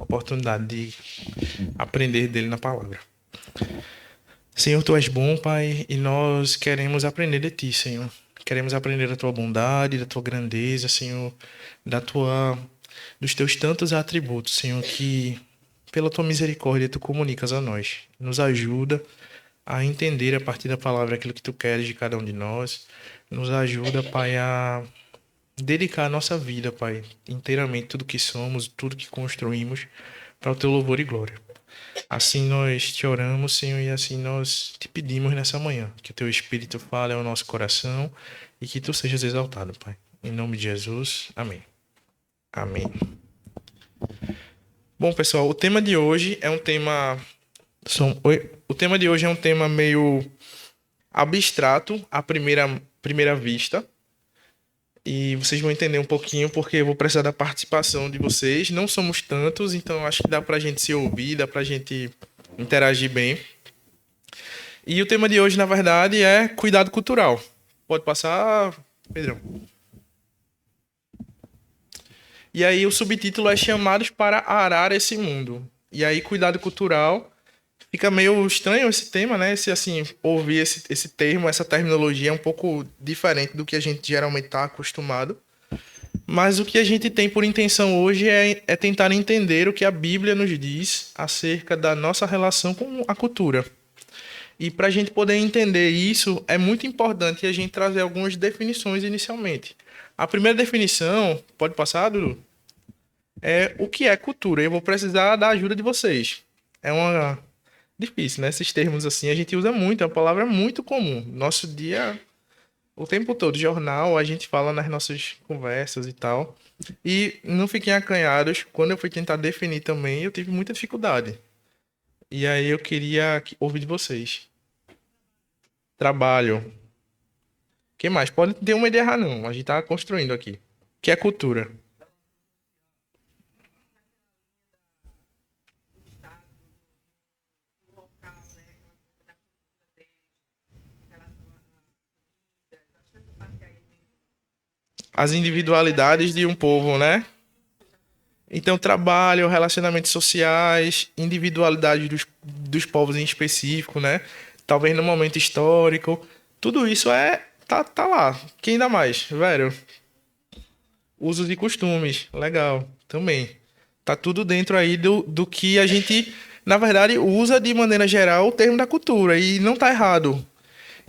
oportunidade de aprender dele na palavra. Senhor, tu és bom, Pai, e nós queremos aprender de ti, Senhor. Queremos aprender da tua bondade, da tua grandeza, Senhor, dos teus tantos atributos, Senhor, que pela tua misericórdia tu comunicas a nós. Nos ajuda a entender a partir da palavra aquilo que tu queres de cada um de nós. Nos ajuda, Pai, a dedicar a nossa vida, Pai, inteiramente, tudo que somos, tudo que construímos, para o teu louvor e glória. Assim nós te oramos, Senhor, e assim nós te pedimos nessa manhã, que o teu Espírito fale ao nosso coração e que tu sejas exaltado, Pai. Em nome de Jesus, amém. Amém. Bom, pessoal, o tema de hoje é um tema... O tema de hoje é um tema meio abstrato à primeira vista. E vocês vão entender um pouquinho porque eu vou precisar da participação de vocês. Não somos tantos, então acho que dá pra gente se ouvir, dá pra gente interagir bem. E o tema de hoje, na verdade, é cuidado cultural. Pode passar, Pedrão. E aí o subtítulo é Chamados para Arar esse Mundo. E aí cuidado cultural... Fica meio estranho esse tema, né? Ouvir esse termo, essa terminologia é um pouco diferente do que a gente geralmente está acostumado. Mas o que a gente tem por intenção hoje é tentar entender o que a Bíblia nos diz acerca da nossa relação com a cultura. E para a gente poder entender isso, é muito importante a gente trazer algumas definições inicialmente. A primeira definição, pode passar, Dudu? É o que é cultura. Eu vou precisar da ajuda de vocês. É uma... difícil, né? Esses termos assim a gente usa muito, é uma palavra muito comum. Nosso dia, o tempo todo, jornal, a gente fala nas nossas conversas e tal. E não fiquem acanhados, quando eu fui tentar definir também, eu tive muita dificuldade. E aí eu queria ouvir de vocês. Trabalho. O que mais? Pode ter uma ideia errada, não. A gente tá construindo aqui. O que é cultura? As individualidades de um povo, né? Então, trabalho, relacionamentos sociais, individualidade dos povos em específico, né? Talvez no momento histórico. Tudo isso tá lá. Quem dá mais? Velho. Usos e costumes. Legal. Também. Tá tudo dentro aí do que a gente, na verdade, usa de maneira geral o termo da cultura. E não tá errado.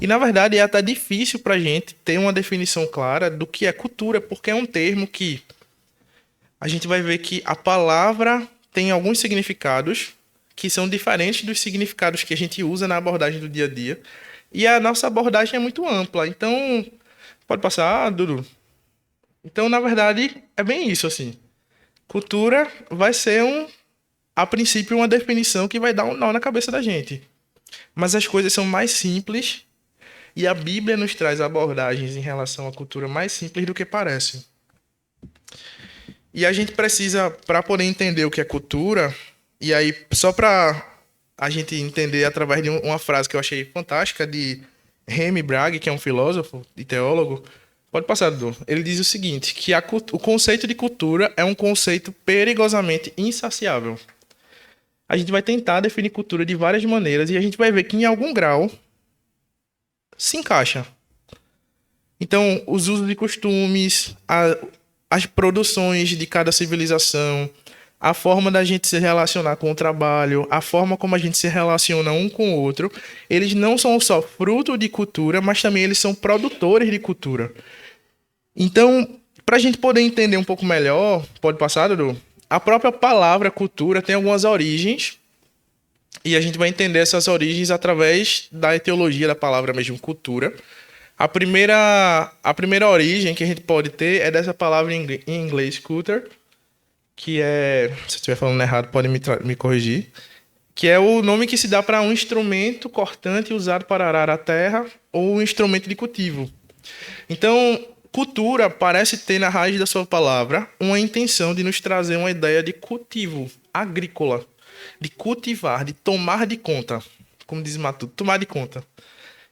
E, na verdade, é até difícil pra gente ter uma definição clara do que é cultura, porque é um termo que a gente vai ver que a palavra tem alguns significados que são diferentes dos significados que a gente usa na abordagem do dia a dia. E a nossa abordagem é muito ampla. Então, pode passar, Dudu? Então, na verdade, é bem isso, assim. Cultura vai ser, a princípio, uma definição que vai dar um nó na cabeça da gente. Mas as coisas são mais simples e a Bíblia nos traz abordagens em relação à cultura mais simples do que parecem. E a gente precisa, para poder entender o que é cultura, e aí só para a gente entender através de uma frase que eu achei fantástica de Remy Bragg, que é um filósofo e teólogo, pode passar, Dudu. Ele diz o seguinte, que o conceito de cultura é um conceito perigosamente insaciável. A gente vai tentar definir cultura de várias maneiras e a gente vai ver que em algum grau se encaixa. Então, os usos e costumes, as produções de cada civilização, a forma da gente se relacionar com o trabalho, a forma como a gente se relaciona um com o outro, eles não são só fruto de cultura, mas também eles são produtores de cultura. Então, para a gente poder entender um pouco melhor, pode passar, Dudu? A própria palavra cultura tem algumas origens, e a gente vai entender essas origens através da etiologia da palavra mesmo, cultura. A primeira origem que a gente pode ter é dessa palavra em inglês, culture, que é, se eu estiver falando errado, pode me corrigir, que é o nome que se dá para um instrumento cortante usado para arar a terra ou um instrumento de cultivo. Então, cultura parece ter na raiz da sua palavra uma intenção de nos trazer uma ideia de cultivo agrícola, de cultivar, de tomar de conta, como diz Matuto, tomar de conta.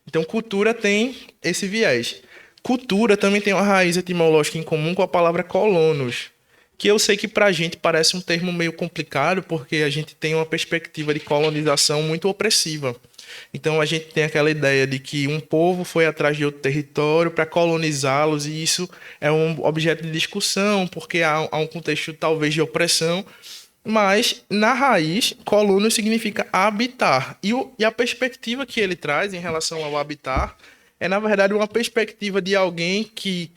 Então, cultura tem esse viés. Cultura também tem uma raiz etimológica em comum com a palavra colonos, que eu sei que para a gente parece um termo meio complicado, porque a gente tem uma perspectiva de colonização muito opressiva. Então a gente tem aquela ideia de que um povo foi atrás de outro território para colonizá-los, e isso é um objeto de discussão, porque há um contexto talvez de opressão, mas na raiz, colono significa habitar. E a perspectiva que ele traz em relação ao habitar é, na verdade, uma perspectiva de alguém que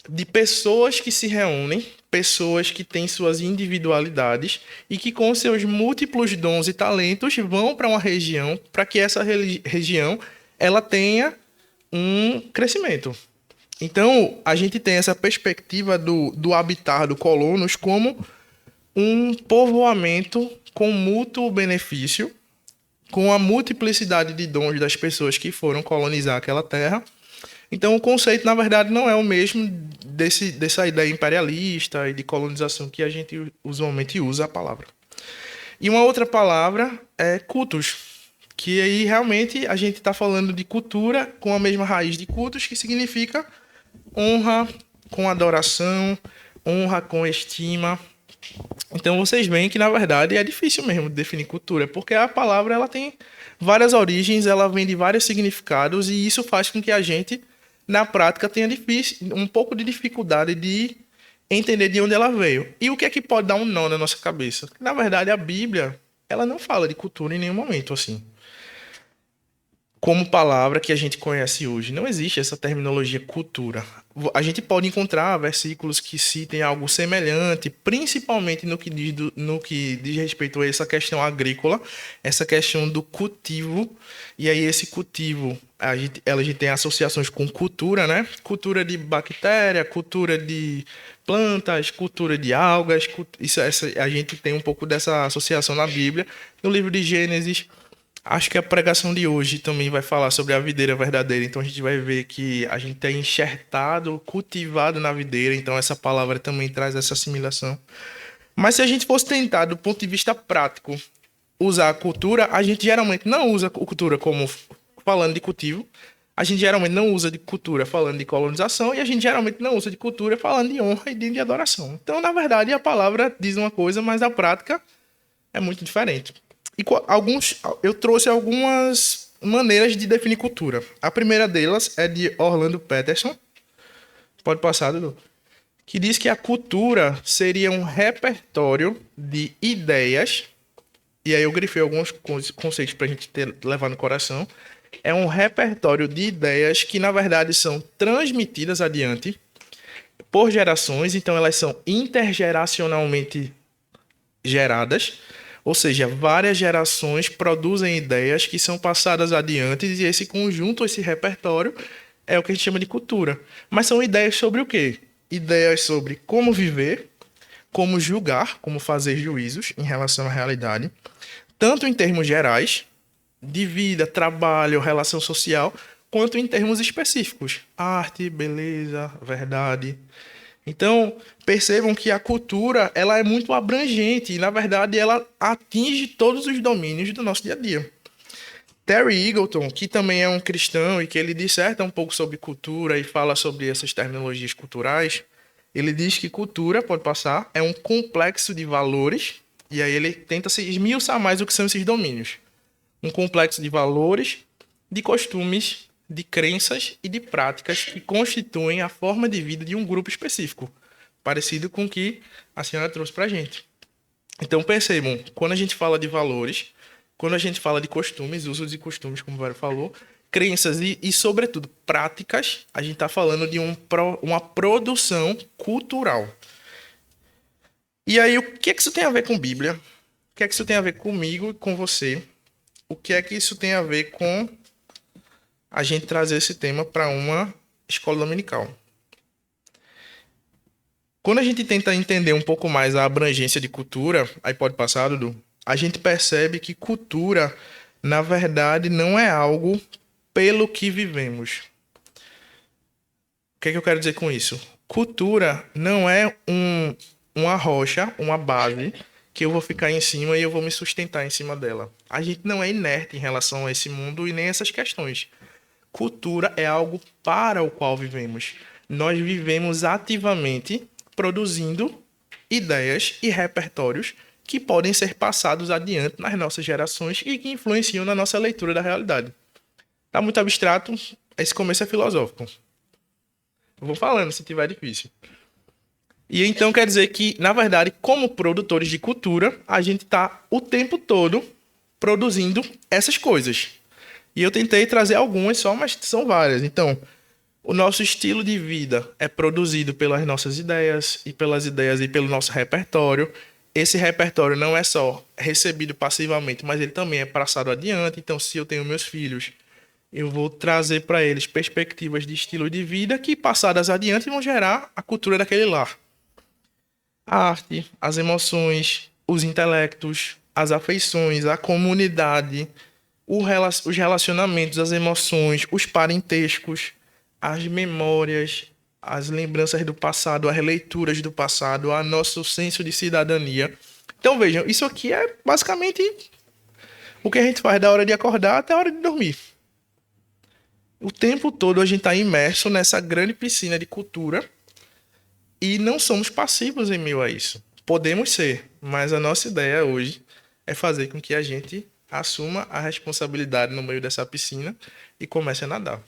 de pessoas que se reúnem, pessoas que têm suas individualidades e que com seus múltiplos dons e talentos vão para uma região para que essa região ela tenha um crescimento. Então, a gente tem essa perspectiva do habitar do colonos como um povoamento com mútuo benefício, com a multiplicidade de dons das pessoas que foram colonizar aquela terra. Então, o conceito, na verdade, não é o mesmo dessa ideia imperialista e de colonização que a gente usualmente usa a palavra. E uma outra palavra é cultus, que aí realmente a gente está falando de cultura com a mesma raiz de cultus, que significa honra com adoração, honra com estima. Então vocês veem que, na verdade, é difícil mesmo definir cultura, porque a palavra ela tem várias origens, ela vem de vários significados, e isso faz com que a gente, na prática, tenha um pouco de dificuldade de entender de onde ela veio. E o que é que pode dar um nó na nossa cabeça? Na verdade, a Bíblia, ela não fala de cultura em nenhum momento, assim, como palavra que a gente conhece hoje. Não existe essa terminologia cultura. A gente pode encontrar versículos que citem algo semelhante, principalmente no que diz respeito a essa questão agrícola, essa questão do cultivo. E aí esse cultivo, a gente tem associações com cultura, né? Cultura de bactéria, cultura de plantas, cultura de algas. A gente tem um pouco dessa associação na Bíblia. No livro de Gênesis, acho que a pregação de hoje também vai falar sobre a videira verdadeira. Então a gente vai ver que a gente é enxertado, cultivado na videira. Então essa palavra também traz essa assimilação. Mas se a gente fosse tentar, do ponto de vista prático, usar a cultura, a gente geralmente não usa cultura como falando de cultivo. A gente geralmente não usa de cultura falando de colonização. E a gente geralmente não usa de cultura falando de honra e de adoração. Então, na verdade, a palavra diz uma coisa, mas a prática é muito diferente. E eu trouxe algumas maneiras de definir cultura. A primeira delas é de Orlando Patterson. Pode passar, Dudu. Que diz que a cultura seria um repertório de ideias. E aí eu grifei alguns conceitos para a gente levar no coração. É um repertório de ideias que, na verdade, são transmitidas adiante por gerações. Então, elas são intergeracionalmente geradas. Ou seja, várias gerações produzem ideias que são passadas adiante, e esse conjunto, esse repertório, é o que a gente chama de cultura. Mas são ideias sobre o quê? Ideias sobre como viver, como julgar, como fazer juízos em relação à realidade, tanto em termos gerais, de vida, trabalho, relação social, quanto em termos específicos, arte, beleza, verdade. Então, percebam que a cultura ela é muito abrangente e, na verdade, ela atinge todos os domínios do nosso dia a dia. Terry Eagleton, que também é um cristão e que ele disserta um pouco sobre cultura e fala sobre essas terminologias culturais, ele diz que cultura, pode passar, é um complexo de valores, e aí ele tenta se esmiuçar mais o que são esses domínios. Um complexo de valores, de costumes, de crenças e de práticas que constituem a forma de vida de um grupo específico, parecido com o que a senhora trouxe para a gente. Então percebam, quando a gente fala de valores, quando a gente fala de costumes, usos e costumes, como o Mário falou, crenças e, sobretudo, práticas, a gente está falando de uma produção cultural. E aí, o que é que isso tem a ver com Bíblia? O que é que isso tem a ver comigo e com você? O que é que isso tem a ver com a gente trazer esse tema para uma escola dominical? Quando a gente tenta entender um pouco mais a abrangência de cultura, aí pode passar, Dudu, a gente percebe que cultura, na verdade, não é algo pelo que vivemos. O que é que eu quero dizer com isso? Cultura não é uma rocha, uma base, que eu vou ficar em cima e eu vou me sustentar em cima dela. A gente não é inerte em relação a esse mundo e nem essas questões. Cultura é algo para o qual vivemos. Nós vivemos ativamente produzindo ideias e repertórios que podem ser passados adiante nas nossas gerações e que influenciam na nossa leitura da realidade. Tá muito abstrato, esse começo é filosófico. Eu vou falando se tiver difícil. E então quer dizer que, na verdade, como produtores de cultura, a gente está o tempo todo produzindo essas coisas. E eu tentei trazer algumas só, mas são várias. Então, o nosso estilo de vida é produzido pelas nossas ideias e pelas ideias e pelo nosso repertório. Esse repertório não é só recebido passivamente, mas ele também é passado adiante. Então, se eu tenho meus filhos, eu vou trazer para eles perspectivas de estilo de vida que, passadas adiante, vão gerar a cultura daquele lar. A arte, as emoções, os intelectos, as afeições, a comunidade, os relacionamentos, as emoções, os parentescos, as memórias, as lembranças do passado, as releituras do passado, o nosso senso de cidadania. Então vejam, isso aqui é basicamente o que a gente faz da hora de acordar até a hora de dormir. O tempo todo a gente está imerso nessa grande piscina de cultura e não somos passivos em meio a isso. Podemos ser, mas a nossa ideia hoje é fazer com que a gente assuma a responsabilidade no meio dessa piscina e comece a nadar.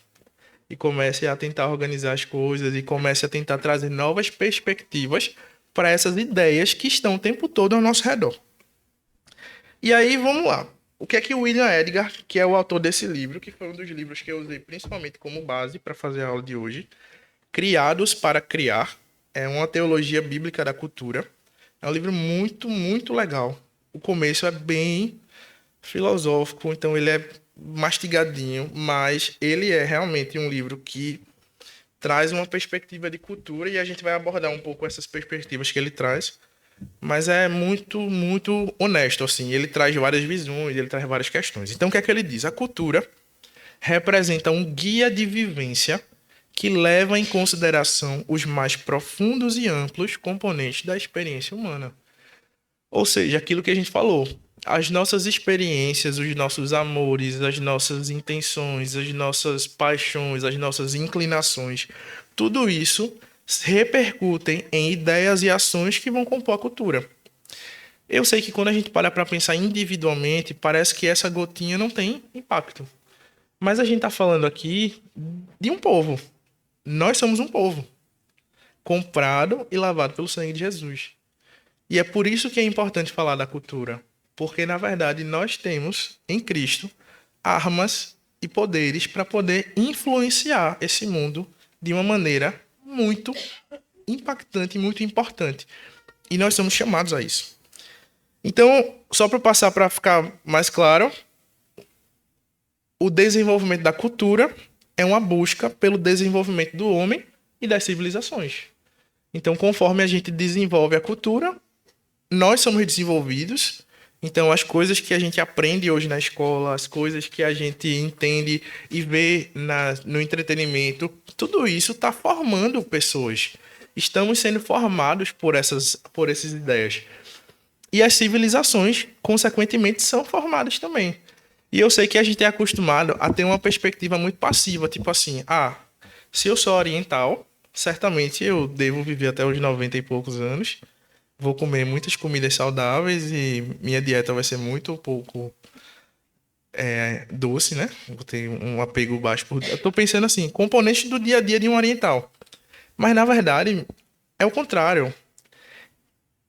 E comece a tentar organizar as coisas e comece a tentar trazer novas perspectivas para essas ideias que estão o tempo todo ao nosso redor. E aí, vamos lá. O que é que o William Edgar, que é o autor desse livro, que foi um dos livros que eu usei principalmente como base para fazer a aula de hoje, Criados para Criar, é uma teologia bíblica da cultura. É um livro muito, muito legal. O começo é bem filosófico, então ele é mastigadinho, mas ele é realmente um livro que traz uma perspectiva de cultura e a gente vai abordar um pouco essas perspectivas que ele traz, mas é muito, muito honesto, assim. Ele traz várias visões, ele traz várias questões. Então, o que é que ele diz? A cultura representa um guia de vivência que leva em consideração os mais profundos e amplos componentes da experiência humana. Ou seja, aquilo que a gente falou, as nossas experiências, os nossos amores, as nossas intenções, as nossas paixões, as nossas inclinações, tudo isso repercutem em ideias e ações que vão compor a cultura. Eu sei que quando a gente para pensar individualmente, parece que essa gotinha não tem impacto. Mas a gente está falando aqui de um povo. Nós somos um povo, comprado e lavado pelo sangue de Jesus. E é por isso que é importante falar da cultura. Porque, na verdade, nós temos em Cristo armas e poderes para poder influenciar esse mundo de uma maneira muito impactante e muito importante. E nós somos chamados a isso. Então, só para passar para ficar mais claro, o desenvolvimento da cultura é uma busca pelo desenvolvimento do homem e das civilizações. Então, conforme a gente desenvolve a cultura, nós somos desenvolvidos. Então, as coisas que a gente aprende hoje na escola, as coisas que a gente entende e vê no entretenimento, tudo isso está formando pessoas. Estamos sendo formados por essas ideias. E as civilizações, consequentemente, são formadas também. E eu sei que a gente é acostumado a ter uma perspectiva muito passiva, tipo assim, se eu sou oriental, certamente eu devo viver até os 90 e poucos anos, vou comer muitas comidas saudáveis e minha dieta vai ser muito pouco doce, né? Vou ter um apego baixo por... Eu tô pensando assim, componentes do dia a dia de um oriental. Mas, na verdade, é o contrário.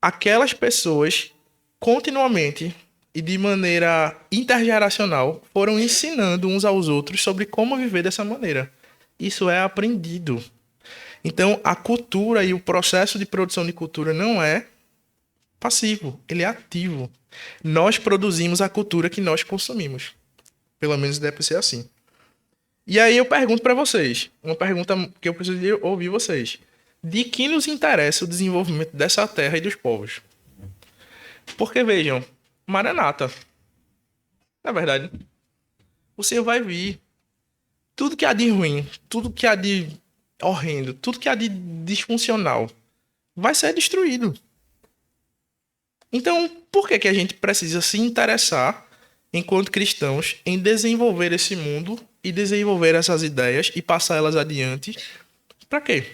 Aquelas pessoas continuamente e de maneira intergeracional foram ensinando uns aos outros sobre como viver dessa maneira. Isso é aprendido. Então, a cultura e o processo de produção de cultura não é passivo, ele é ativo. Nós produzimos a cultura que nós consumimos. Pelo menos deve ser assim. E aí eu pergunto para vocês, uma pergunta que eu preciso de ouvir vocês. De que nos interessa o desenvolvimento dessa terra e dos povos? Porque vejam, Maranata, na verdade, o Senhor vai vir. Tudo que há de ruim, tudo que há de horrendo, tudo que há de disfuncional vai ser destruído. Então, por que a gente precisa se interessar, enquanto cristãos, em desenvolver esse mundo e desenvolver essas ideias e passar elas adiante? Para quê?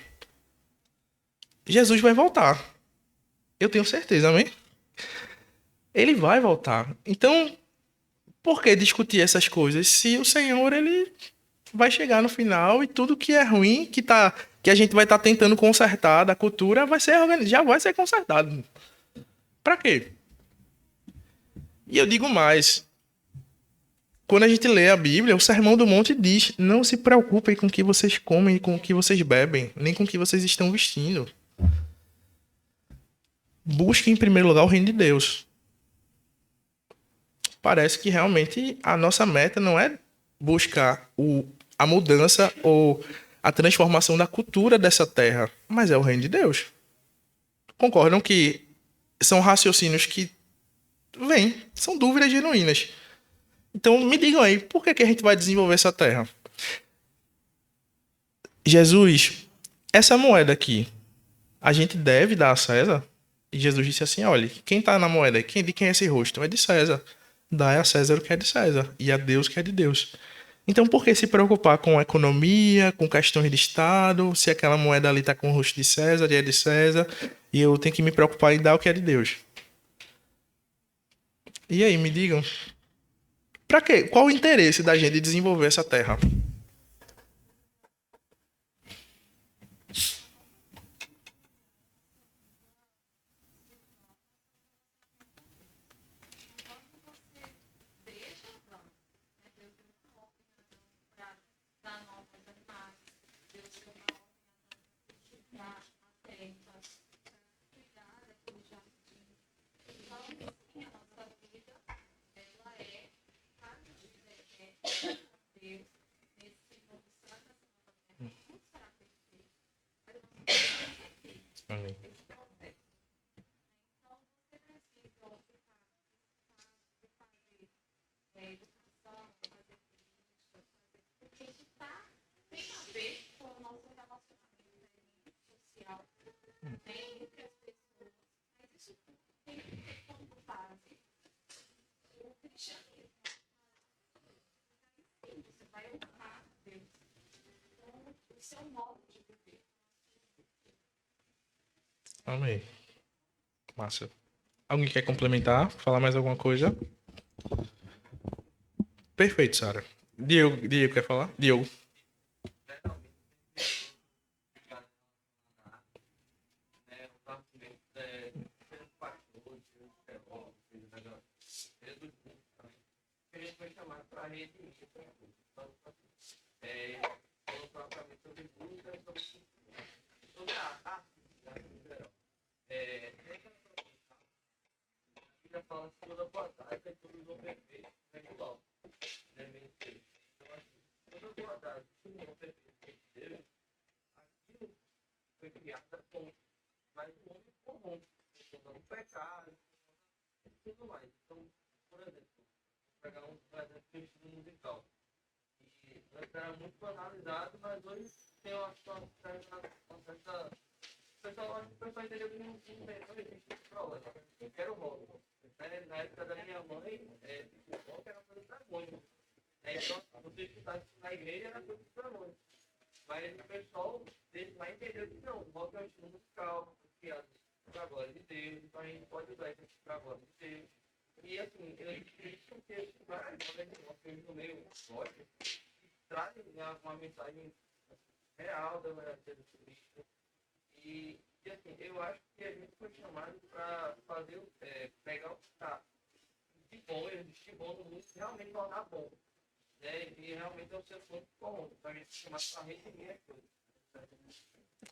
Jesus vai voltar. Eu tenho certeza, amém? Ele vai voltar. Então, por que discutir essas coisas se o Senhor, ele vai chegar no final e tudo que é ruim, que a gente vai estar tentando consertar da cultura, já vai ser consertado. Pra quê? E eu digo mais, quando a gente lê a Bíblia, o Sermão do Monte diz: não se preocupem com o que vocês comem e com o que vocês bebem, nem com o que vocês estão vestindo. Busquem em primeiro lugar o reino de Deus. Parece que realmente a nossa meta não é buscar a mudança ou a transformação da cultura dessa terra, mas é o reino de Deus. Concordam que são raciocínios que vêm, são dúvidas genuínas. Então me digam aí, por que a gente vai desenvolver essa terra? Jesus, essa moeda aqui, a gente deve dar a César? E Jesus disse assim: olha, quem está na moeda, de quem é esse rosto? É de César. Dá a César o que é de César e a Deus o que é de Deus. Então, por que se preocupar com economia, com questões de Estado, se aquela moeda ali está com o rosto de César e é de César, e eu tenho que me preocupar em dar o que é de Deus? E aí, me digam, para quê? Qual o interesse da gente de desenvolver essa terra? Amém. Amém. Massa. Alguém quer complementar? Falar mais alguma coisa? Perfeito, Sara. Diego quer falar? Diogo.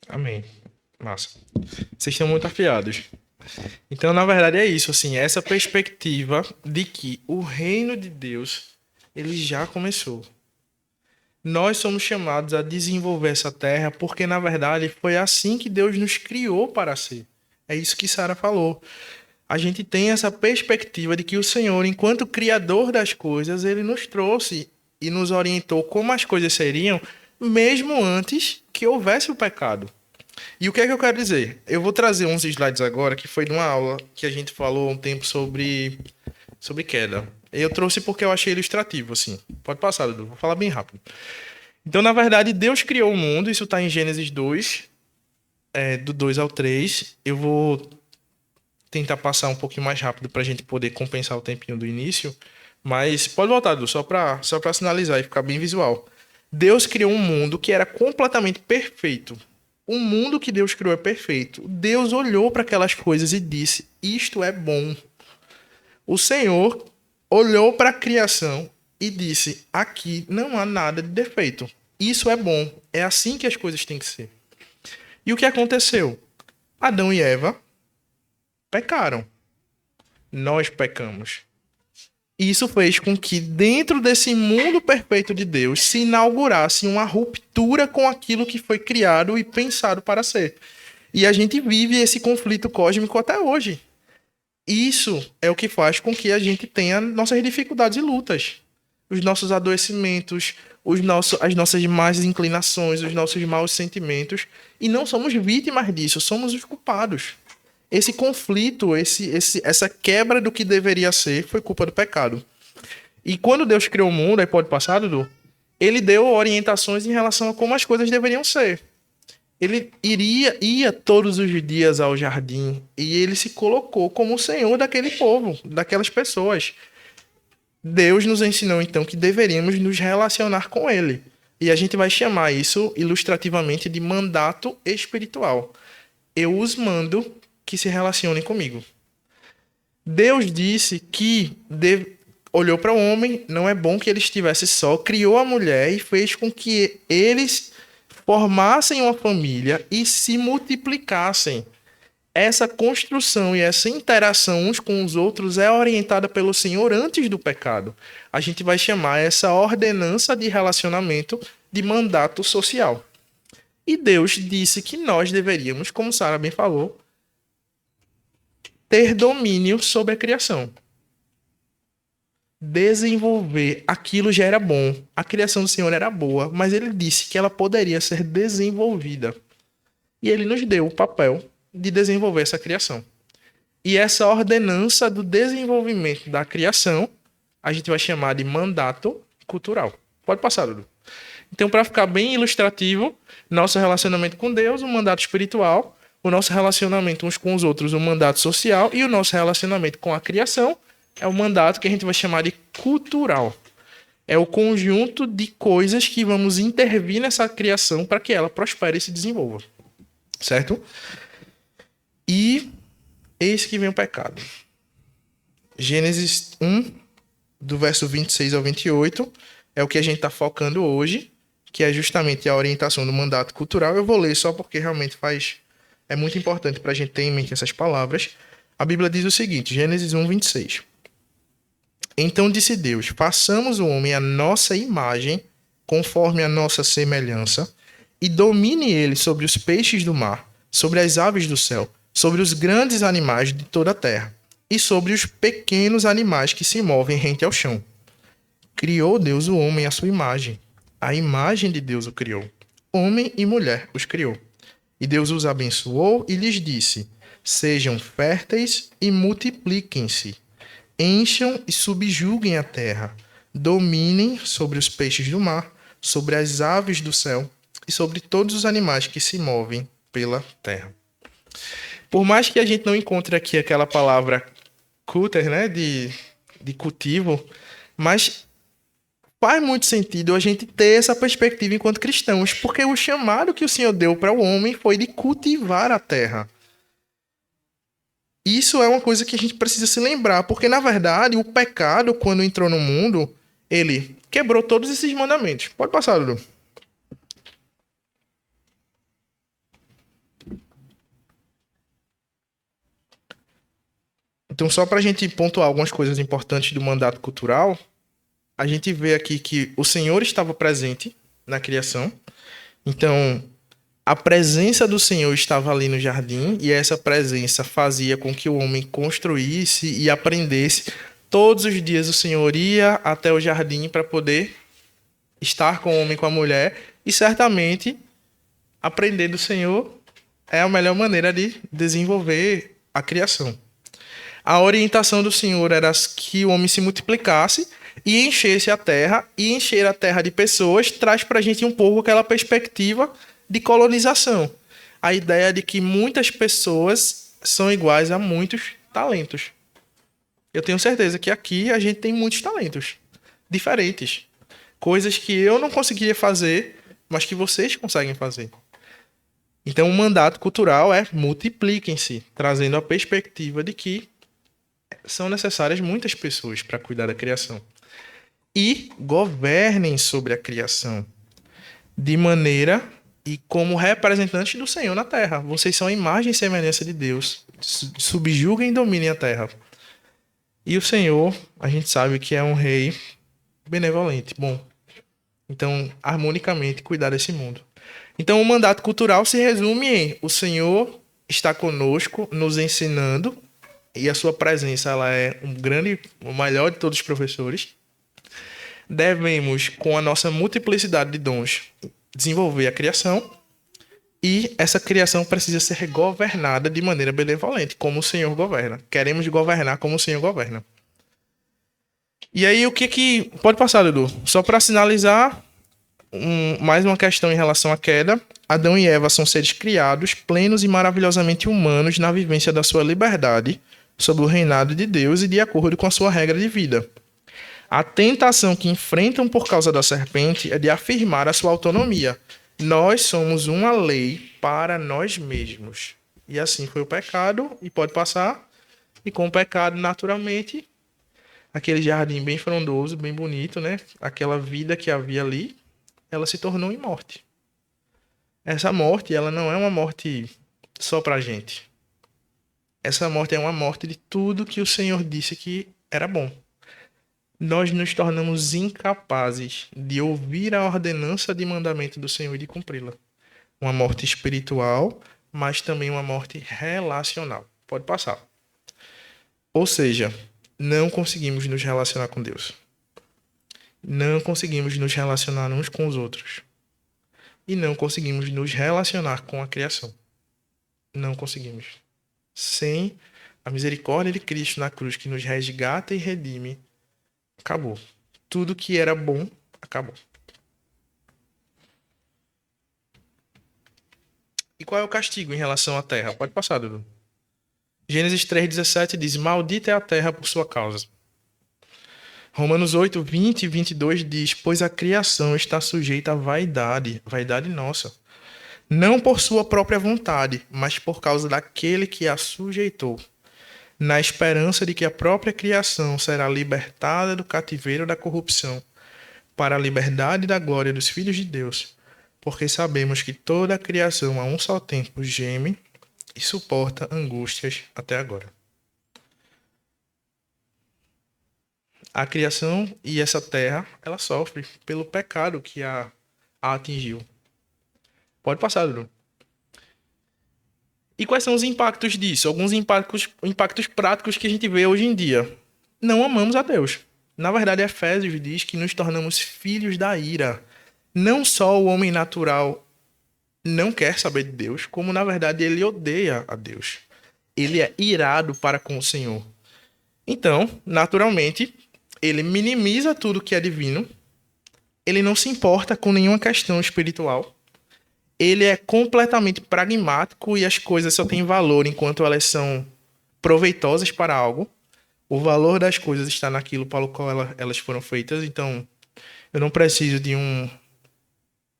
Amém. Massa. Vocês estão muito afiados. Então, na verdade, é isso, assim, essa perspectiva de que o reino de Deus, ele já começou. Nós somos chamados a desenvolver essa terra porque, na verdade, foi assim que Deus nos criou para ser. É isso que Sara falou. A gente tem essa perspectiva de que o Senhor, enquanto criador das coisas, ele nos trouxe e nos orientou como as coisas seriam, mesmo antes que houvesse o pecado. E o que é que eu quero dizer? Eu vou trazer uns slides agora, que foi de uma aula que a gente falou um tempo sobre queda. Eu trouxe porque eu achei ilustrativo, assim. Pode passar, Dudu. Vou falar bem rápido. Então, na verdade, Deus criou o mundo. Isso está em Gênesis 2, do 2 ao 3. Eu vou tentar passar um pouquinho mais rápido para a gente poder compensar o tempinho do início. Mas pode voltar, Edu, só para sinalizar e ficar bem visual. Deus criou um mundo que era completamente perfeito. O mundo que Deus criou é perfeito. Deus olhou para aquelas coisas e disse: isto é bom. O Senhor olhou para a criação e disse: aqui não há nada de defeito. Isso é bom. É assim que as coisas têm que ser. E o que aconteceu? Adão e Eva pecaram. Nós pecamos. Isso fez com que dentro desse mundo perfeito de Deus se inaugurasse uma ruptura com aquilo que foi criado e pensado para ser. E a gente vive esse conflito cósmico até hoje. Isso é o que faz com que a gente tenha nossas dificuldades e lutas. Os nossos adoecimentos, as nossas más inclinações, os nossos maus sentimentos. E não somos vítimas disso, somos os culpados. Esse conflito, essa quebra do que deveria ser, foi culpa do pecado. E quando Deus criou o mundo, aí pode passar, Dudu, ele deu orientações em relação a como as coisas deveriam ser. Ele ia todos os dias ao jardim e ele se colocou como o Senhor daquele povo, daquelas pessoas. Deus nos ensinou, então, que deveríamos nos relacionar com ele. E a gente vai chamar isso, ilustrativamente, de mandato espiritual. Eu os mando que se relacionem comigo. Deus disse que olhou para o homem, não é bom que ele estivesse só, criou a mulher e fez com que eles formassem uma família e se multiplicassem. Essa construção e essa interação uns com os outros é orientada pelo Senhor antes do pecado. A gente vai chamar essa ordenança de relacionamento de mandato social. E Deus disse que nós deveríamos, como Sara bem falou, ter domínio sobre a criação. Desenvolver aquilo já era bom. A criação do Senhor era boa, mas ele disse que ela poderia ser desenvolvida. E ele nos deu o papel de desenvolver essa criação. E essa ordenança do desenvolvimento da criação, a gente vai chamar de mandato cultural. Pode passar, Dudu. Então, para ficar bem ilustrativo, nosso relacionamento com Deus, o mandato espiritual, o nosso relacionamento uns com os outros, o mandato social, e o nosso relacionamento com a criação é o mandato que a gente vai chamar de cultural. É o conjunto de coisas que vamos intervir nessa criação para que ela prospere e se desenvolva. Certo? E eis que vem o pecado. Gênesis 1, do verso 26 ao 28, é o que a gente está focando hoje, que é justamente a orientação do mandato cultural. Eu vou ler só porque realmente é muito importante para a gente ter em mente essas palavras. A Bíblia diz o seguinte, Gênesis 1, 26. Então disse Deus, façamos o homem à nossa imagem, conforme a nossa semelhança, e domine ele sobre os peixes do mar, sobre as aves do céu, sobre os grandes animais de toda a terra, e sobre os pequenos animais que se movem rente ao chão. Criou Deus o homem à sua imagem. A imagem de Deus o criou. Homem e mulher os criou. E Deus os abençoou e lhes disse, sejam férteis e multipliquem-se. Encham e subjuguem a terra. Dominem sobre os peixes do mar, sobre as aves do céu e sobre todos os animais que se movem pela terra. Por mais que a gente não encontre aqui aquela palavra culter, né, de cultivo, mas faz muito sentido a gente ter essa perspectiva enquanto cristãos, porque o chamado que o Senhor deu para o homem foi de cultivar a terra. Isso é uma coisa que a gente precisa se lembrar, porque na verdade o pecado, quando entrou no mundo, ele quebrou todos esses mandamentos. Pode passar, Dudu. Então, só para a gente pontuar algumas coisas importantes do mandato cultural, a gente vê aqui que o Senhor estava presente na criação. Então, a presença do Senhor estava ali no jardim e essa presença fazia com que o homem construísse e aprendesse. Todos os dias o Senhor ia até o jardim para poder estar com o homem e com a mulher e certamente aprender do Senhor é a melhor maneira de desenvolver a criação. A orientação do Senhor era que o homem se multiplicasse e enchesse a terra, e encher a terra de pessoas traz para a gente um pouco aquela perspectiva de colonização. A ideia de que muitas pessoas são iguais a muitos talentos. Eu tenho certeza que aqui a gente tem muitos talentos diferentes. Coisas que eu não conseguiria fazer, mas que vocês conseguem fazer. Então, o mandato cultural é multipliquem-se, trazendo a perspectiva de que são necessárias muitas pessoas para cuidar da criação. E governem sobre a criação de maneira e como representantes do Senhor na terra. Vocês são a imagem e semelhança de Deus. Subjuguem e dominem a terra. E o Senhor, a gente sabe que é um rei benevolente, bom. Então, harmonicamente, cuidar desse mundo. Então, o mandato cultural se resume em: o Senhor está conosco, nos ensinando, e a sua presença ela é o maior de todos os professores. Devemos, com a nossa multiplicidade de dons, desenvolver a criação, e essa criação precisa ser governada de maneira benevolente, como o Senhor governa. Queremos governar como o Senhor governa. E aí, o que... Pode passar, Dudu. Só para sinalizar, mais uma questão em relação à queda. Adão e Eva são seres criados, plenos e maravilhosamente humanos na vivência da sua liberdade, sob o reinado de Deus e de acordo com a sua regra de vida. A tentação que enfrentam por causa da serpente é de afirmar a sua autonomia. Nós somos uma lei para nós mesmos. E assim foi o pecado, e pode passar. E com o pecado, naturalmente, aquele jardim bem frondoso, bem bonito, né? Aquela vida que havia ali, ela se tornou em morte. Essa morte, ela não é uma morte só pra gente. Essa morte é uma morte de tudo que o Senhor disse que era bom. Nós nos tornamos incapazes de ouvir a ordenança de mandamento do Senhor e de cumpri-la. Uma morte espiritual, mas também uma morte relacional. Pode passar. Ou seja, não conseguimos nos relacionar com Deus. Não conseguimos nos relacionar uns com os outros. E não conseguimos nos relacionar com a criação. Não conseguimos. Sem a misericórdia de Cristo na cruz, que nos resgata e redime, acabou. Tudo que era bom, acabou. E qual é o castigo em relação à terra? Pode passar, Dudu. Gênesis 3,17 diz: maldita é a terra por sua causa. Romanos 8, 20 e 22 diz: pois a criação está sujeita à vaidade, vaidade nossa. Não por sua própria vontade, mas por causa daquele que a sujeitou, na esperança de que a própria criação será libertada do cativeiro da corrupção, para a liberdade da glória dos filhos de Deus, porque sabemos que toda a criação a um só tempo geme e suporta angústias até agora. A criação e essa terra, ela sofre pelo pecado que a atingiu. Pode passar, Bruno. E quais são os impactos disso? Alguns impactos práticos que a gente vê hoje em dia. Não amamos a Deus. Na verdade, Efésios diz que nos tornamos filhos da ira. Não só o homem natural não quer saber de Deus, como na verdade ele odeia a Deus. Ele é irado para com o Senhor. Então, naturalmente, ele minimiza tudo que é divino. Ele não se importa com nenhuma questão espiritual. Ele é completamente pragmático e as coisas só têm valor enquanto elas são proveitosas para algo. O valor das coisas está naquilo para o qual elas foram feitas. Então, eu não preciso de um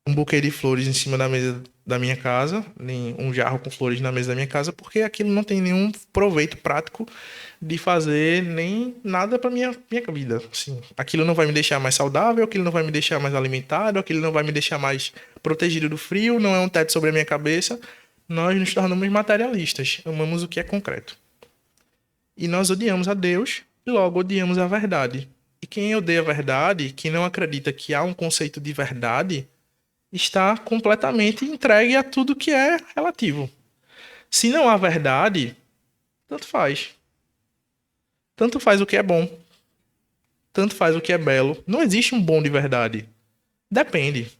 buquê de flores em cima da mesa da minha casa, nem um jarro com flores na mesa da minha casa, porque aquilo não tem nenhum proveito prático de fazer nem nada para minha vida. Assim, aquilo não vai me deixar mais saudável, aquilo não vai me deixar mais alimentado, aquilo não vai me deixar mais protegido do frio, não é um teto sobre a minha cabeça. Nós nos tornamos materialistas, amamos o que é concreto. E nós odiamos a Deus, e logo odiamos a verdade. E quem odeia a verdade, quem não acredita que há um conceito de verdade, está completamente entregue a tudo que é relativo. Se não há verdade, tanto faz. Tanto faz o que é bom. Tanto faz o que é belo. Não existe um bom de verdade. Depende.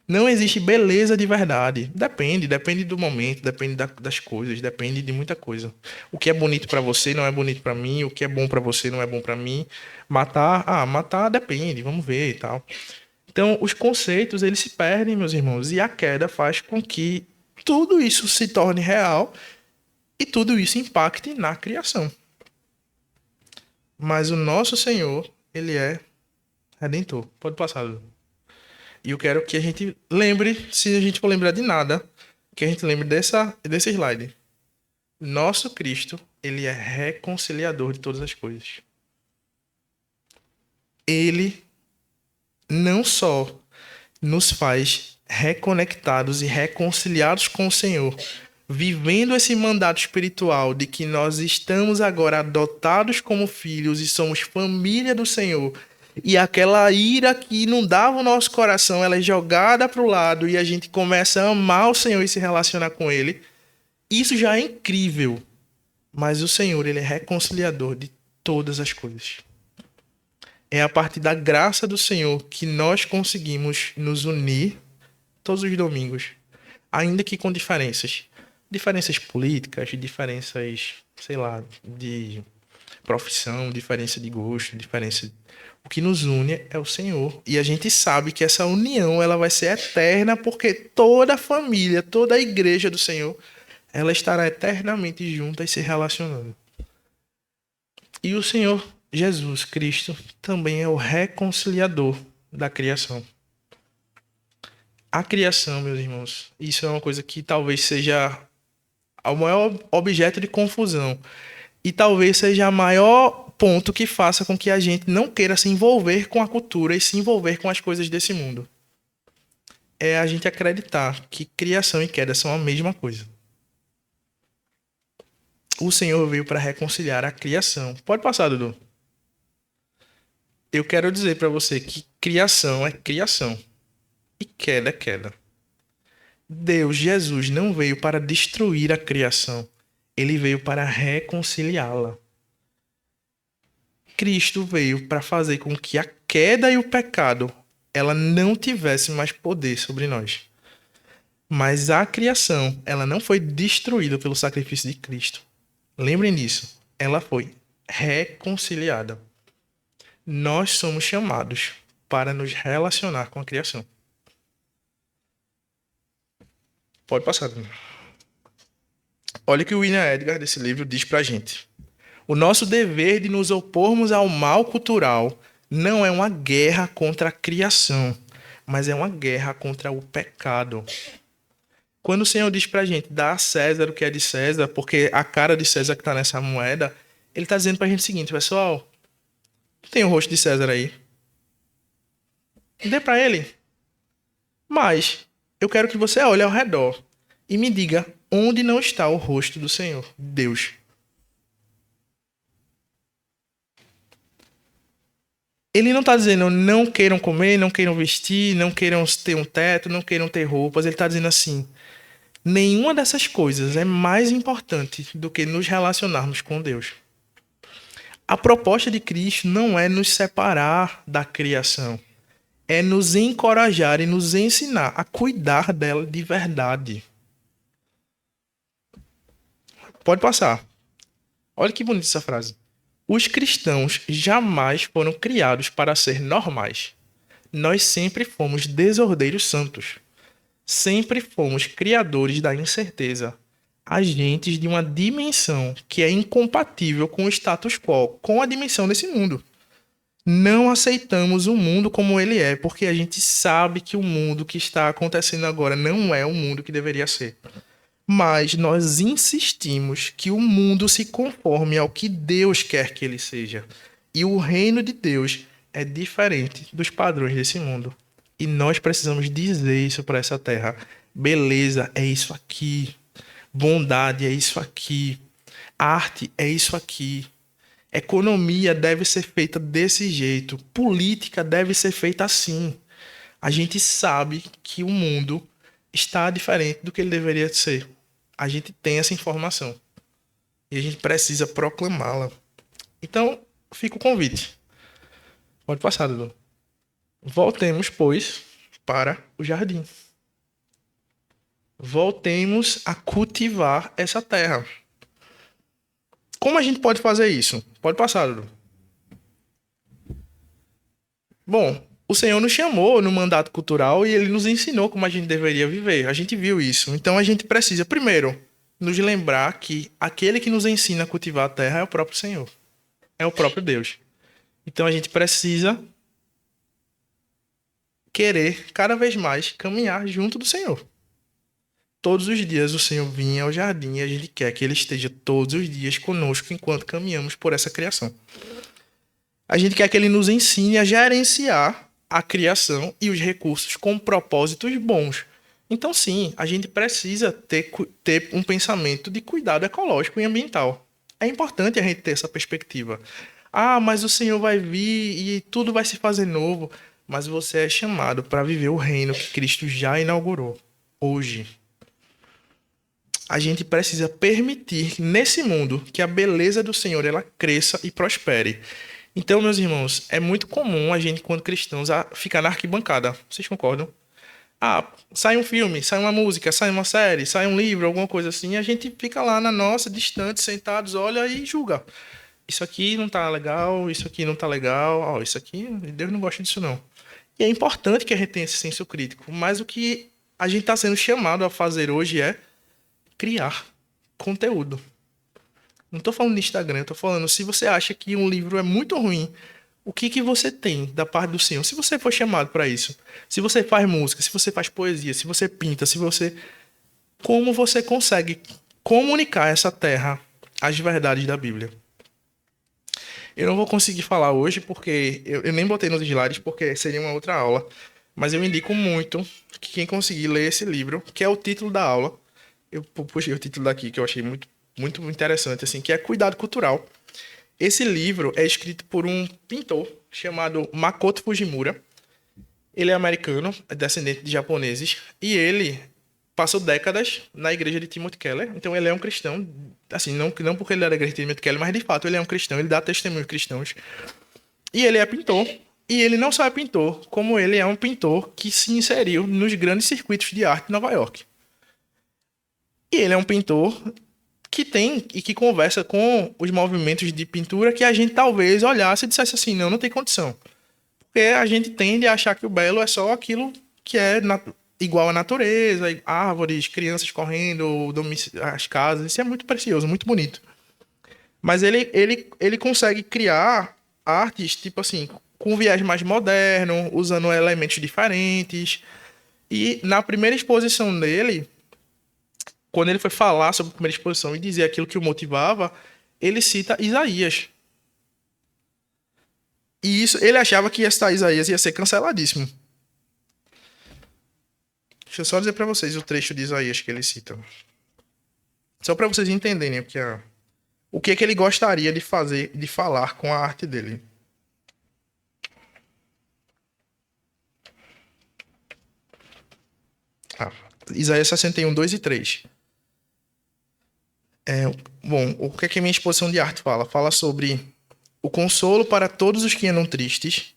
Não existe beleza de verdade. Depende do momento, depende das coisas, depende de muita coisa. O que é bonito pra você não é bonito pra mim, o que é bom pra você não é bom pra mim. Matar depende, vamos ver e tal. Então, os conceitos, eles se perdem, meus irmãos, e a queda faz com que tudo isso se torne real e tudo isso impacte na criação. Mas o nosso Senhor, ele é redentor. Pode passar, Dudu. E eu quero que a gente lembre, se a gente for lembrar de nada, que a gente lembre desse slide. Nosso Cristo, ele é reconciliador de todas as coisas. Ele não só nos faz reconectados e reconciliados com o Senhor, vivendo esse mandato espiritual de que nós estamos agora adotados como filhos e somos família do Senhor, e aquela ira que inundava o nosso coração, ela é jogada para o lado e a gente começa a amar o Senhor e se relacionar com Ele. Isso já é incrível. Mas o Senhor, ele é reconciliador de todas as coisas. É a partir da graça do Senhor que nós conseguimos nos unir todos os domingos, ainda que com diferenças. Diferenças políticas, diferenças, sei lá, de profissão, diferença de gosto, diferença. O que nos une é o Senhor. E a gente sabe que essa união ela vai ser eterna porque toda a família, toda a igreja do Senhor, ela estará eternamente junta e se relacionando. E o Senhor Jesus Cristo também é o reconciliador da criação. A criação, meus irmãos, isso é uma coisa que talvez seja o maior objeto de confusão. E talvez seja o maior ponto que faça com que a gente não queira se envolver com a cultura e se envolver com as coisas desse mundo. É a gente acreditar que criação e queda são a mesma coisa. O Senhor veio para reconciliar a criação. Pode passar, Dudu. Eu quero dizer para você que criação é criação e queda é queda. Deus, Jesus, não veio para destruir a criação. Ele veio para reconciliá-la. Cristo veio para fazer com que a queda e o pecado ela não tivesse mais poder sobre nós. Mas a criação, ela não foi destruída pelo sacrifício de Cristo. Lembrem disso. Ela foi reconciliada. Nós somos chamados para nos relacionar com a criação. Pode passar. Olha o que o William Edgar, desse livro, diz pra gente. O nosso dever de nos opormos ao mal cultural não é uma guerra contra a criação, mas é uma guerra contra o pecado. Quando o Senhor diz pra gente, dá a César o que é de César, porque a cara de César que tá nessa moeda, ele tá dizendo pra gente o seguinte, pessoal, tem o rosto de César aí. Dê pra ele. Mas eu quero que você olhe ao redor e me diga onde não está o rosto do Senhor, Deus. Ele não está dizendo não queiram comer, não queiram vestir, não queiram ter um teto, não queiram ter roupas. Ele está dizendo assim, nenhuma dessas coisas é mais importante do que nos relacionarmos com Deus. A proposta de Cristo não é nos separar da criação. É nos encorajar e nos ensinar a cuidar dela de verdade. Pode passar. Olha que bonita essa frase. Os cristãos jamais foram criados para ser normais. Nós sempre fomos desordeiros santos. Sempre fomos criadores da incerteza. Agentes de uma dimensão que é incompatível com o status quo, com a dimensão desse mundo. Não aceitamos o mundo como ele é, porque a gente sabe que o mundo que está acontecendo agora não é o mundo que deveria ser. Mas nós insistimos que o mundo se conforme ao que Deus quer que ele seja. E o reino de Deus é diferente dos padrões desse mundo. E nós precisamos dizer isso para essa terra. Beleza é isso aqui. Bondade é isso aqui. Arte é isso aqui. Economia deve ser feita desse jeito. Política deve ser feita assim. A gente sabe que o mundo está diferente do que ele deveria ser. A gente tem essa informação. E a gente precisa proclamá-la. Então, fica o convite. Pode passar, Dudu. Voltemos, pois, para o jardim. Voltemos a cultivar essa terra. Como a gente pode fazer isso? Pode passar, Dudu. Bom, o Senhor nos chamou no mandato cultural e ele nos ensinou como a gente deveria viver. A gente viu isso. Então a gente precisa, primeiro, nos lembrar que aquele que nos ensina a cultivar a terra é o próprio Senhor. é o próprio Deus. Então a gente precisa querer cada vez mais caminhar junto do Senhor. Todos os dias o Senhor vinha ao jardim e a gente quer que Ele esteja todos os dias conosco enquanto caminhamos por essa criação. A gente quer que Ele nos ensine a gerenciar a criação e os recursos com propósitos bons. Então, sim, a gente precisa ter um pensamento de cuidado ecológico e ambiental. É importante a gente ter essa perspectiva. Ah, mas o Senhor vai vir e tudo vai se fazer novo. Mas você é chamado para viver o reino que Cristo já inaugurou hoje. A gente precisa permitir nesse mundo que a beleza do Senhor ela cresça e prospere. Então, meus irmãos, é muito comum a gente, quando cristãos, ficar na arquibancada. Vocês concordam? Ah, sai um filme, sai uma música, sai uma série, sai um livro, alguma coisa assim, e a gente fica lá na nossa, distante, sentados, olha e julga. Isso aqui não tá legal, isso aqui não tá legal, isso aqui, Deus não gosta disso não. E é importante que a gente tenha esse senso crítico, mas o que a gente está sendo chamado a fazer hoje é criar conteúdo. Não estou falando de Instagram, estou falando, se você acha que um livro é muito ruim, o que você tem da parte do Senhor? Se você foi chamado para isso, se você faz música, se você faz poesia, se você pinta, se você... Como você consegue comunicar essa terra as verdades da Bíblia? Eu não vou conseguir falar hoje, porque eu nem botei nos slides, porque seria uma outra aula, mas eu indico muito que quem conseguir ler esse livro, que é o título da aula, eu puxei o título daqui, que eu achei muito interessante, assim, que é Cuidado Cultural. Esse livro é escrito por um pintor chamado Makoto Fujimura. Ele é americano, é descendente de japoneses, e ele passou décadas na igreja de Timothy Keller. Então ele é um cristão, assim, não porque ele era da igreja de Timothy Keller, mas de fato ele é um cristão, ele dá testemunhos cristãos. E ele é pintor, e ele não só é pintor, como ele é um pintor que se inseriu nos grandes circuitos de arte de Nova York. E ele é um pintor que tem e que conversa com os movimentos de pintura que a gente talvez olhasse e dissesse assim, não tem condição. Porque a gente tende a achar que o belo é só aquilo que é igual à natureza, árvores, crianças correndo, as casas, isso é muito precioso, muito bonito. Mas ele consegue criar artes, tipo assim, com viés mais moderno, usando elementos diferentes. E na primeira exposição dele, quando ele foi falar sobre a primeira exposição e dizer aquilo que o motivava, ele cita Isaías. E isso, ele achava que Isaías ia ser canceladíssimo. Deixa eu só dizer para vocês o trecho de Isaías que ele cita. Só para vocês entenderem o que ele gostaria de fazer, de falar com a arte dele. Isaías 61, 2 e 3. Bom, o que a minha exposição de arte fala? Fala sobre o consolo para todos os que andam tristes,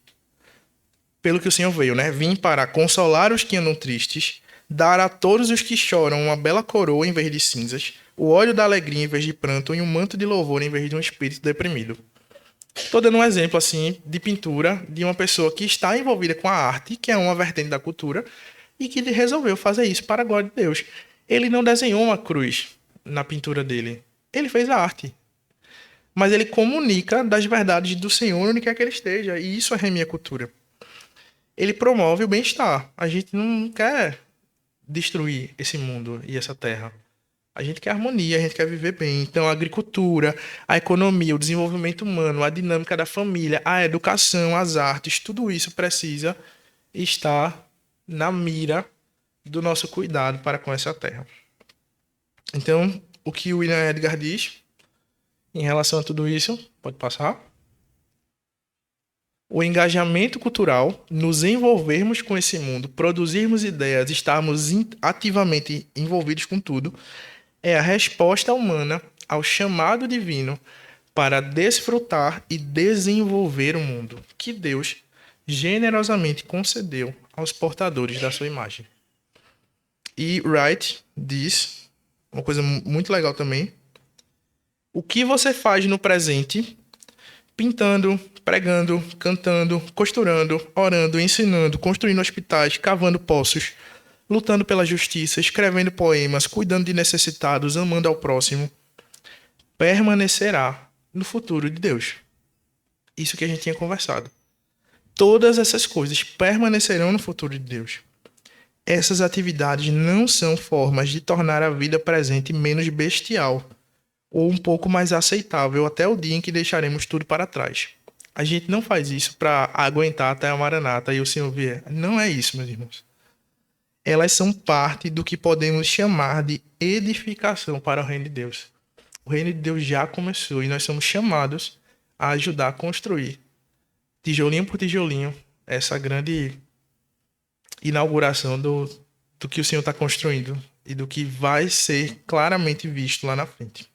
pelo que o Senhor veio, né? Vim para consolar os que andam tristes, dar a todos os que choram uma bela coroa em vez de cinzas, o óleo da alegria em vez de pranto e um manto de louvor em vez de um espírito deprimido. Estou dando um exemplo assim de pintura de uma pessoa que está envolvida com a arte, que é uma vertente da cultura, e que resolveu fazer isso para a glória de Deus. Ele não desenhou uma cruz na pintura dele. Ele fez a arte. Mas ele comunica das verdades do Senhor onde quer que ele esteja. E isso é a minha cultura. Ele promove o bem-estar. A gente não quer destruir esse mundo e essa terra. A gente quer harmonia, a gente quer viver bem. Então a agricultura, a economia, o desenvolvimento humano, a dinâmica da família, a educação, as artes, tudo isso precisa estar na mira do nosso cuidado para com essa terra. Então, o que o William Edgar diz em relação a tudo isso, pode passar? O engajamento cultural, nos envolvermos com esse mundo, produzirmos ideias, estarmos ativamente envolvidos com tudo, é a resposta humana ao chamado divino para desfrutar e desenvolver o mundo que Deus generosamente concedeu aos portadores da sua imagem. E Wright diz uma coisa muito legal também. O que você faz no presente, pintando, pregando, cantando, costurando, orando, ensinando, construindo hospitais, cavando poços, lutando pela justiça, escrevendo poemas, cuidando de necessitados, amando ao próximo, permanecerá no futuro de Deus. Isso que a gente tinha conversado. Todas essas coisas permanecerão no futuro de Deus. Essas atividades não são formas de tornar a vida presente menos bestial ou um pouco mais aceitável até o dia em que deixaremos tudo para trás. A gente não faz isso para aguentar até a Maranata e o Senhor vier. Não é isso, meus irmãos. Elas são parte do que podemos chamar de edificação para o reino de Deus. O reino de Deus já começou e nós somos chamados a ajudar a construir, tijolinho por tijolinho, essa grande inauguração do que o Senhor está construindo e do que vai ser claramente visto lá na frente.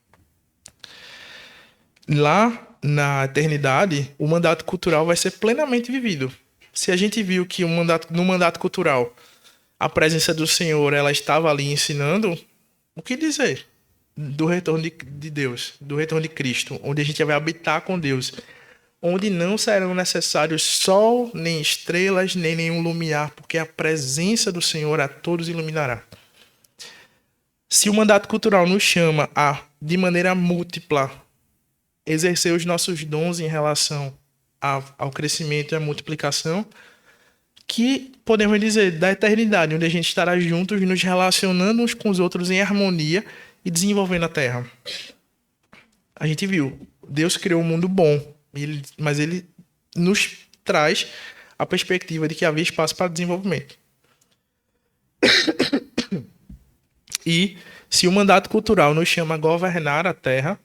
Lá na eternidade, o mandato cultural vai ser plenamente vivido. Se a gente viu que no mandato cultural a presença do Senhor ela estava ali ensinando, o que dizer do retorno de Deus, do retorno de Cristo, onde a gente vai habitar com Deus, onde não serão necessários sol, nem estrelas, nem nenhum lumiar, porque a presença do Senhor a todos iluminará. Se o mandato cultural nos chama a, de maneira múltipla, exercer os nossos dons em relação ao crescimento e à multiplicação, que podemos dizer da eternidade, onde a gente estará juntos, nos relacionando uns com os outros em harmonia e desenvolvendo a Terra. A gente viu, Deus criou um mundo bom, mas ele nos traz a perspectiva de que havia espaço para desenvolvimento. E se o mandato cultural nos chama a governar a Terra,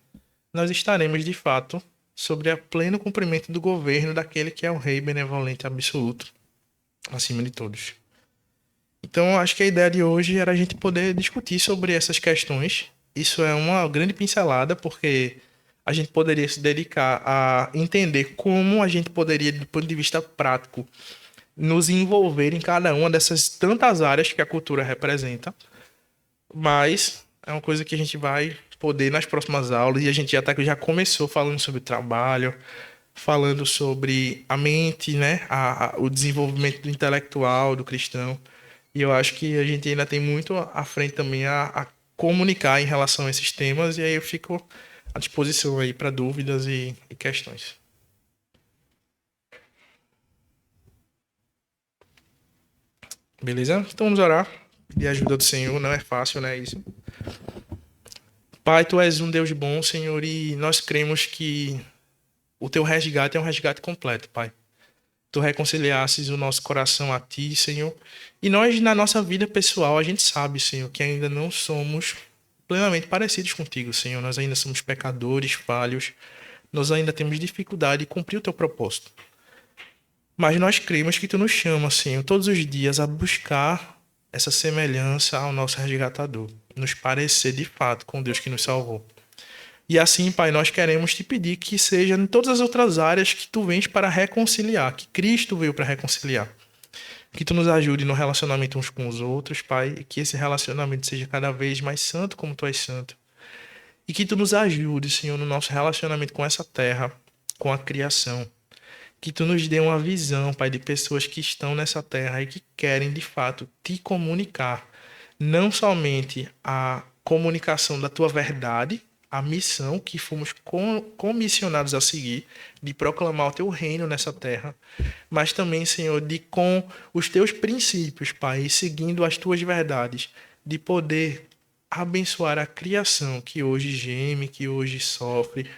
nós estaremos, de fato, sobre o pleno cumprimento do governo daquele que é o Rei benevolente absoluto, acima de todos. Então, acho que a ideia de hoje era a gente poder discutir sobre essas questões. Isso é uma grande pincelada, porque a gente poderia se dedicar a entender como a gente poderia, do ponto de vista prático, nos envolver em cada uma dessas tantas áreas que a cultura representa. Mas é uma coisa que a gente vai poder nas próximas aulas, e a gente já começou falando sobre o trabalho, falando sobre a mente, né? O desenvolvimento do intelectual, do cristão. E eu acho que a gente ainda tem muito à frente também a comunicar em relação a esses temas, e aí eu fico à disposição aí para dúvidas e questões. Beleza? Então vamos orar. Pedir a ajuda do Senhor, não é fácil, né? Isso. Pai, Tu és um Deus bom, Senhor, e nós cremos que o Teu resgate é um resgate completo, Pai. Tu reconciliasses o nosso coração a Ti, Senhor. E nós, na nossa vida pessoal, a gente sabe, Senhor, que ainda não somos plenamente parecidos contigo, Senhor. Nós ainda somos pecadores, falhos. Nós ainda temos dificuldade de cumprir o Teu propósito. Mas nós cremos que Tu nos chamas, Senhor, todos os dias a buscar essa semelhança ao nosso resgatador. Nos parecer, de fato, com Deus que nos salvou. E assim, Pai, nós queremos Te pedir que seja em todas as outras áreas que Tu vens para reconciliar, que Cristo veio para reconciliar. Que Tu nos ajude no relacionamento uns com os outros, Pai, e que esse relacionamento seja cada vez mais santo como Tu és santo. E que Tu nos ajude, Senhor, no nosso relacionamento com essa terra, com a criação. Que Tu nos dê uma visão, Pai, de pessoas que estão nessa terra e que querem, de fato, Te comunicar. Não somente a comunicação da Tua verdade, a missão que fomos comissionados a seguir, de proclamar o Teu reino nessa terra, mas também, Senhor, de com os Teus princípios, Pai, e seguindo as Tuas verdades, de poder abençoar a criação que hoje geme, que hoje sofre,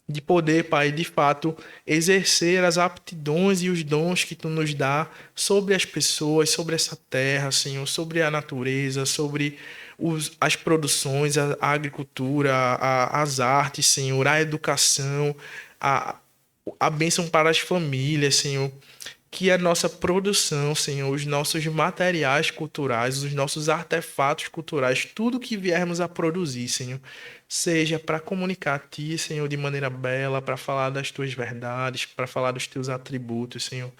de poder, Pai, de fato, exercer as aptidões e os dons que Tu nos dá sobre as pessoas, sobre essa terra, Senhor, sobre a natureza, sobre as produções, a agricultura, as artes, Senhor, a educação, a bênção para as famílias, Senhor. Que a nossa produção, Senhor, os nossos materiais culturais, os nossos artefatos culturais, tudo que viermos a produzir, Senhor, seja para comunicar a Ti, Senhor, de maneira bela, para falar das Tuas verdades, para falar dos Teus atributos, Senhor.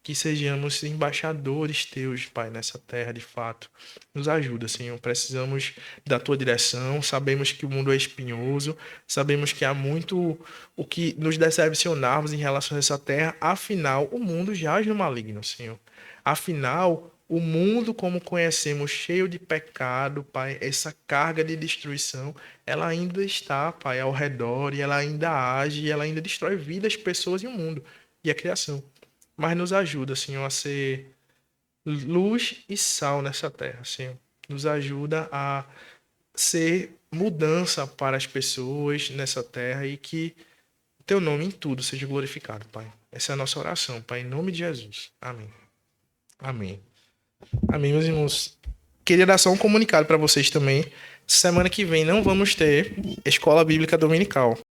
Que sejamos embaixadores Teus, Pai, nessa terra, de fato. Nos ajuda, Senhor. Precisamos da Tua direção. Sabemos que o mundo é espinhoso. Sabemos que há muito o que nos decepcionarmos em relação a essa terra. Afinal, o mundo jaz no maligno, Senhor. Afinal, O mundo como conhecemos, cheio de pecado, Pai, essa carga de destruição, ela ainda está, Pai, ao redor e ela ainda age e ela ainda destrói vidas, pessoas e o mundo e a criação. Mas nos ajuda, Senhor, a ser luz e sal nessa terra, Senhor. Nos ajuda a ser mudança para as pessoas nessa terra e que teu nome em tudo seja glorificado, Pai. Essa é a nossa oração, Pai, em nome de Jesus. Amém. Amém. Amém, meus irmãos. Queria dar só um comunicado para vocês também. Semana que vem não vamos ter escola bíblica dominical.